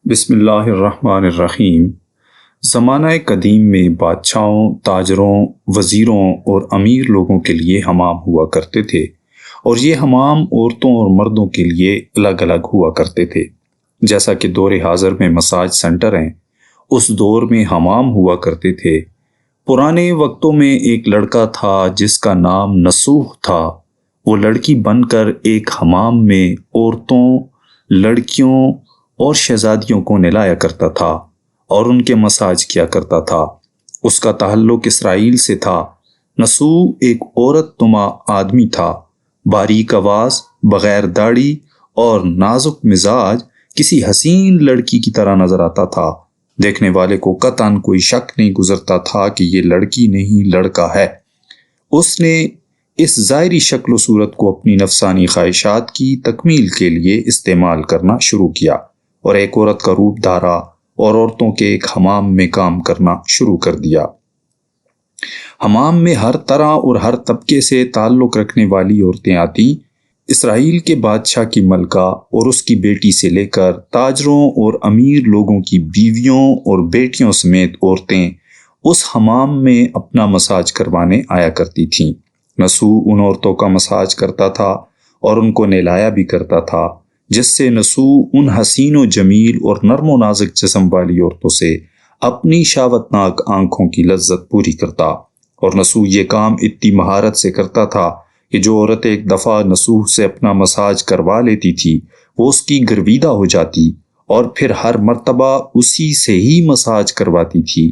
بسم اللہ الرحمن الرحیم۔ زمانہ قدیم میں بادشاہوں، تاجروں، وزیروں اور امیر لوگوں کے لیے حمام ہوا کرتے تھے، اور یہ حمام عورتوں اور مردوں کے لیے الگ الگ ہوا کرتے تھے۔ جیسا کہ دور حاضر میں مساج سینٹر ہیں، اس دور میں حمام ہوا کرتے تھے۔ پرانے وقتوں میں ایک لڑکا تھا جس کا نام نسوح تھا۔ وہ لڑکی بن کر ایک حمام میں عورتوں، لڑکیوں اور شہزادیوں کو نہلایا کرتا تھا اور ان کے مساج کیا کرتا تھا۔ اس کا تعلق اسرائیل سے تھا۔ نسوح ایک عورت نما آدمی تھا، باریک آواز، بغیر داڑھی اور نازک مزاج، کسی حسین لڑکی کی طرح نظر آتا تھا۔ دیکھنے والے کو قطعاً کوئی شک نہیں گزرتا تھا کہ یہ لڑکی نہیں لڑکا ہے۔ اس نے اس ظاہری شکل و صورت کو اپنی نفسانی خواہشات کی تکمیل کے لیے استعمال کرنا شروع کیا، اور ایک عورت کا روپ دھارا اور عورتوں کے ایک حمام میں کام کرنا شروع کر دیا۔ حمام میں ہر طرح اور ہر طبقے سے تعلق رکھنے والی عورتیں آتیں۔ اسرائیل کے بادشاہ کی ملکہ اور اس کی بیٹی سے لے کر تاجروں اور امیر لوگوں کی بیویوں اور بیٹیوں سمیت عورتیں اس حمام میں اپنا مساج کروانے آیا کرتی تھیں۔ نسوح ان عورتوں کا مساج کرتا تھا اور ان کو نہلایا بھی کرتا تھا، جس سے نسوح ان حسین و جمیل اور نرم و نازک جسم والی عورتوں سے اپنی شہوتناک آنکھوں کی لذت پوری کرتا۔ اور نسوح یہ کام اتنی مہارت سے کرتا تھا کہ جو عورت ایک دفعہ نسوح سے اپنا مساج کروا لیتی تھی، وہ اس کی گرویدہ ہو جاتی اور پھر ہر مرتبہ اسی سے ہی مساج کرواتی تھی۔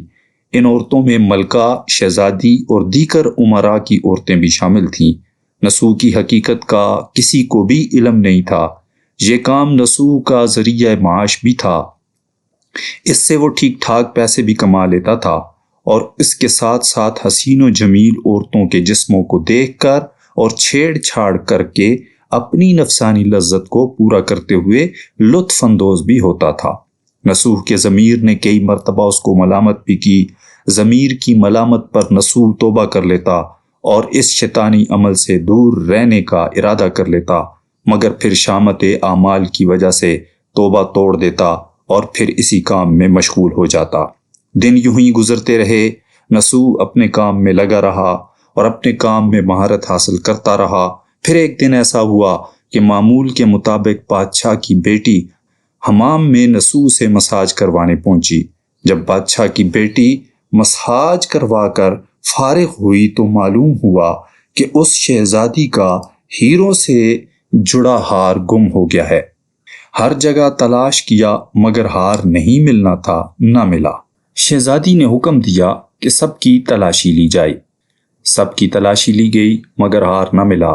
ان عورتوں میں ملکہ، شہزادی اور دیگر امراء کی عورتیں بھی شامل تھیں۔ نسوح کی حقیقت کا کسی کو بھی علم نہیں تھا۔ یہ کام نسوح کا ذریعہ معاش بھی تھا۔ اس سے وہ ٹھیک ٹھاک پیسے بھی کما لیتا تھا، اور اس کے ساتھ ساتھ حسین و جمیل عورتوں کے جسموں کو دیکھ کر اور چھیڑ چھاڑ کر کے اپنی نفسانی لذت کو پورا کرتے ہوئے لطف اندوز بھی ہوتا تھا۔ نسوح کے ضمیر نے کئی مرتبہ اس کو ملامت بھی کی۔ ضمیر کی ملامت پر نسوح توبہ کر لیتا اور اس شیطانی عمل سے دور رہنے کا ارادہ کر لیتا، مگر پھر شامت اعمال کی وجہ سے توبہ توڑ دیتا اور پھر اسی کام میں مشغول ہو جاتا۔ دن یوں ہی گزرتے رہے۔ نسوح اپنے کام میں لگا رہا اور اپنے کام میں مہارت حاصل کرتا رہا۔ پھر ایک دن ایسا ہوا کہ معمول کے مطابق بادشاہ کی بیٹی حمام میں نسوح سے مساج کروانے پہنچی۔ جب بادشاہ کی بیٹی مساج کروا کر فارغ ہوئی تو معلوم ہوا کہ اس شہزادی کا ہیروں سے جڑا ہار گم ہو گیا ہے۔ ہر جگہ تلاش کیا مگر ہار نہیں ملنا تھا، نہ ملا۔ شہزادی نے حکم دیا کہ سب کی تلاشی لی جائے۔ سب کی تلاشی لی گئی مگر ہار نہ ملا۔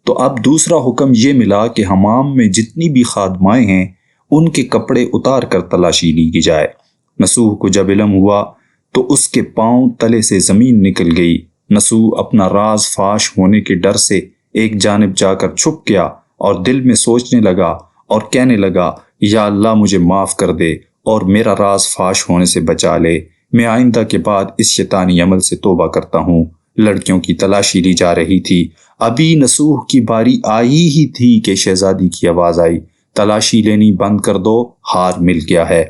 تو اب دوسرا حکم یہ ملا کہ حمام میں جتنی بھی خادمائیں ہیں ان کے کپڑے اتار کر تلاشی لی جائے۔ نسوح کو جب علم ہوا تو اس کے پاؤں تلے سے زمین نکل گئی۔ نسوح اپنا راز فاش ہونے کے ڈر سے ایک جانب جا کر چھپ گیا اور دل میں سوچنے لگا اور کہنے لگا، یا اللہ مجھے معاف کر دے اور میرا راز فاش ہونے سے بچا لے۔ میں آئندہ کے بعد اس شیطانی عمل سے توبہ کرتا ہوں۔ لڑکیوں کی تلاشی لی جا رہی تھی۔ ابھی نسوح کی باری آئی ہی تھی کہ شہزادی کی آواز آئی، تلاشی لینی بند کر دو، ہار مل گیا ہے۔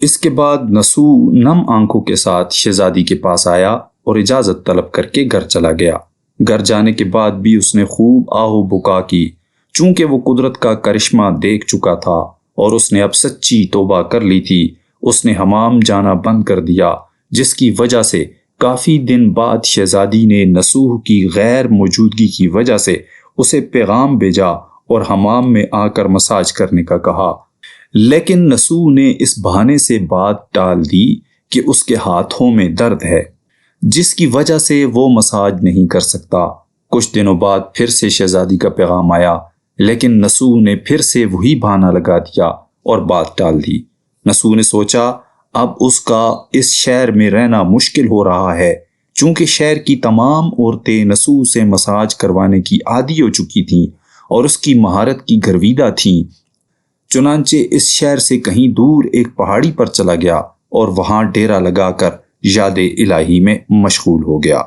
اس کے بعد نسوح نم آنکھوں کے ساتھ شہزادی کے پاس آیا اور اجازت طلب کر کے گھر چلا گیا۔ گھر جانے کے بعد بھی اس نے خوب آہ و بکا کی، چونکہ وہ قدرت کا کرشمہ دیکھ چکا تھا اور اس نے اب سچی توبہ کر لی تھی۔ اس نے حمام جانا بند کر دیا، جس کی وجہ سے کافی دن بعد شہزادی نے نسوح کی غیر موجودگی کی وجہ سے اسے پیغام بھیجا اور حمام میں آ کر مساج کرنے کا کہا، لیکن نسوح نے اس بہانے سے بات ٹال دی کہ اس کے ہاتھوں میں درد ہے، جس کی وجہ سے وہ مساج نہیں کر سکتا۔ کچھ دنوں بعد پھر سے شہزادی کا پیغام آیا، لیکن نسوح نے پھر سے وہی بہانہ لگا دیا اور بات ٹال دی۔ نسوح نے سوچا اب اس کا اس شہر میں رہنا مشکل ہو رہا ہے، چونکہ شہر کی تمام عورتیں نسوح سے مساج کروانے کی عادی ہو چکی تھیں اور اس کی مہارت کی گرویدہ تھیں۔ چنانچہ اس شہر سے کہیں دور ایک پہاڑی پر چلا گیا اور وہاں ڈیرا لگا کر یاد الہی میں مشغول ہو گیا۔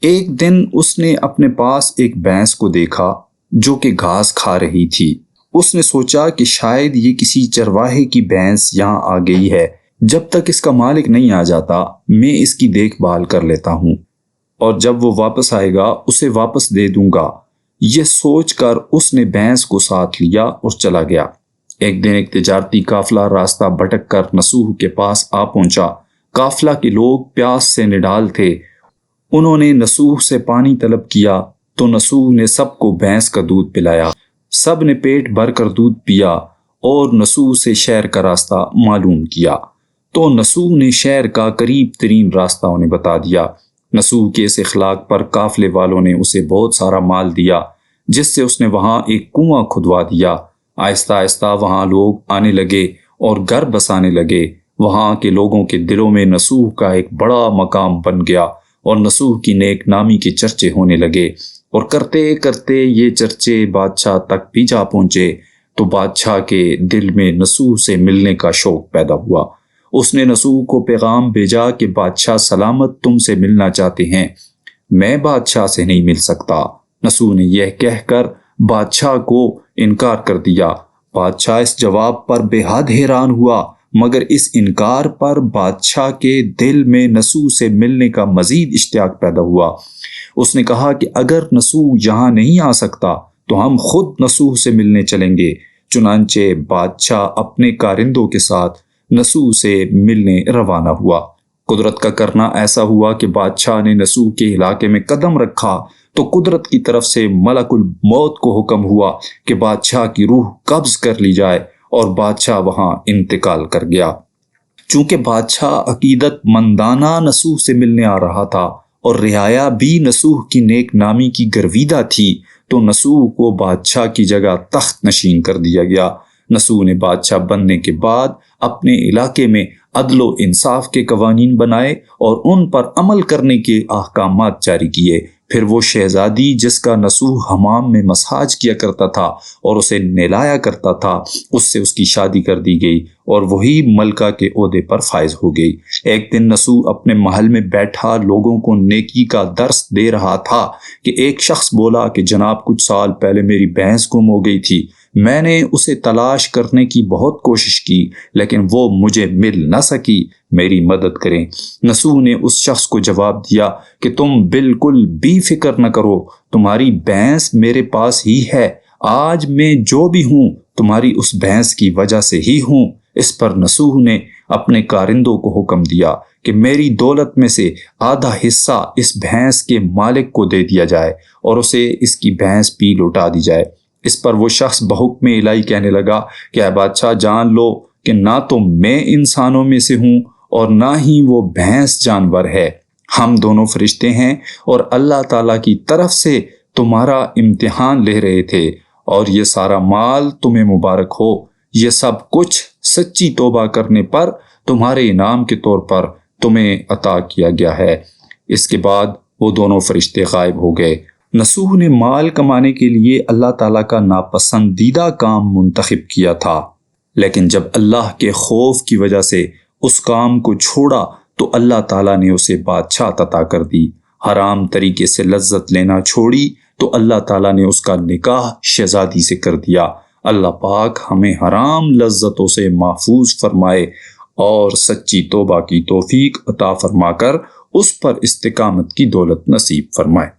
ایک دن اس نے اپنے پاس ایک بھینس کو دیکھا جو کہ گھاس کھا رہی تھی اس نے سوچا کہ شاید یہ کسی چرواہے کی بھینس یہاں آ گئی ہے، جب تک اس کا مالک نہیں آ جاتا میں اس کی دیکھ بھال کر لیتا ہوں، اور جب وہ واپس آئے گا اسے واپس دے دوں گا۔ یہ سوچ کر اس نے بھینس کو ساتھ لیا اور چلا گیا۔ ایک دن ایک تجارتی قافلہ راستہ بھٹک کر نصوح کے پاس آ پہنچا۔ قافلہ کے لوگ پیاس سے نڈال تھے۔ انہوں نے نصوح سے پانی طلب کیا تو نصوح نے سب کو بھینس کا دودھ پلایا۔ سب نے پیٹ بھر کر دودھ پیا اور نصوح سے شہر کا راستہ معلوم کیا، تو نصوح نے شہر کا قریب ترین راستہ انہیں بتا دیا۔ نصوح کے اس اخلاق پر قافلے والوں نے اسے بہت سارا مال دیا، جس سے اس نے وہاں ایک کنواں کھدوا دیا۔ آہستہ آہستہ وہاں لوگ آنے لگے اور گھر بسانے لگے۔ وہاں کے لوگوں کے دلوں میں نصوح کا ایک بڑا مقام بن گیا اور نصوح کی نیک نامی کے چرچے ہونے لگے، اور کرتے کرتے یہ چرچے بادشاہ تک بھی جا پہنچے، تو بادشاہ کے دل میں نصوح سے ملنے کا شوق پیدا ہوا۔ اس نے نصوح کو پیغام بھیجا کہ بادشاہ سلامت تم سے ملنا چاہتے ہیں۔ میں بادشاہ سے نہیں مل سکتا۔ نصوح نے یہ کہہ کر بادشاہ کو انکار کر دیا۔ بادشاہ اس جواب پر بے حد حیران ہوا، مگر اس انکار پر بادشاہ کے دل میں نصوح سے ملنے کا مزید اشتیاق پیدا ہوا۔ اس نے کہا کہ اگر نصوح یہاں نہیں آ سکتا تو ہم خود نصوح سے ملنے چلیں گے۔ چنانچہ بادشاہ اپنے کارندوں کے ساتھ نصوح سے ملنے روانہ ہوا۔ قدرت کا کرنا ایسا ہوا کہ بادشاہ نے نصوح کے علاقے میں قدم رکھا تو قدرت کی طرف سے ملک الموت کو حکم ہوا کہ بادشاہ کی روح قبض کر لی جائے، اور بادشاہ وہاں انتقال کر گیا۔ چونکہ بادشاہ عقیدت مندانہ نصوح سے ملنے آ رہا تھا اور رعایا بھی نصوح کی نیک نامی کی گرویدہ تھی، تو نصوح کو بادشاہ کی جگہ تخت نشین کر دیا گیا۔ نصوح نے بادشاہ بننے کے بعد اپنے علاقے میں عدل و انصاف کے قوانین بنائے اور ان پر عمل کرنے کے احکامات جاری کیے۔ پھر وہ شہزادی جس کا نصوح حمام میں مساج کیا کرتا تھا اور اسے نہلایا کرتا تھا، اس سے اس کی شادی کر دی گئی اور وہی ملکہ کے عہدے پر فائز ہو گئی۔ ایک دن نصوح اپنے محل میں بیٹھا لوگوں کو نیکی کا درس دے رہا تھا کہ ایک شخص بولا کہ جناب کچھ سال پہلے میری بھینس گم ہو گئی تھی۔ میں نے اسے تلاش کرنے کی بہت کوشش کی لیکن وہ مجھے مل نہ سکی، میری مدد کریں۔ نصوح نے اس شخص کو جواب دیا کہ تم بالکل بھی فکر نہ کرو، تمہاری بھینس میرے پاس ہی ہے۔ آج میں جو بھی ہوں تمہاری اس بھینس کی وجہ سے ہی ہوں۔ اس پر نصوح نے اپنے کارندوں کو حکم دیا کہ میری دولت میں سے آدھا حصہ اس بھینس کے مالک کو دے دیا جائے اور اسے اس کی بھینس بھی لوٹا دی جائے۔ اس پر وہ شخص بحکم الہی کہنے لگا کہ اے بادشاہ جان لو کہ نہ تو میں انسانوں میں سے ہوں اور نہ ہی وہ بھینس جانور ہے، ہم دونوں فرشتے ہیں اور اللہ تعالیٰ کی طرف سے تمہارا امتحان لے رہے تھے، اور یہ سارا مال تمہیں مبارک ہو۔ یہ سب کچھ سچی توبہ کرنے پر تمہارے انعام کے طور پر تمہیں عطا کیا گیا ہے۔ اس کے بعد وہ دونوں فرشتے غائب ہو گئے۔ نصوح نے مال کمانے کے لیے اللہ تعالیٰ کا ناپسندیدہ کام منتخب کیا تھا، لیکن جب اللہ کے خوف کی وجہ سے اس کام کو چھوڑا تو اللہ تعالیٰ نے اسے بادشاہت عطا کر دی۔ حرام طریقے سے لذت لینا چھوڑی تو اللہ تعالیٰ نے اس کا نکاح شہزادی سے کر دیا۔ اللہ پاک ہمیں حرام لذتوں سے محفوظ فرمائے اور سچی توبہ کی توفیق عطا فرما کر اس پر استقامت کی دولت نصیب فرمائے۔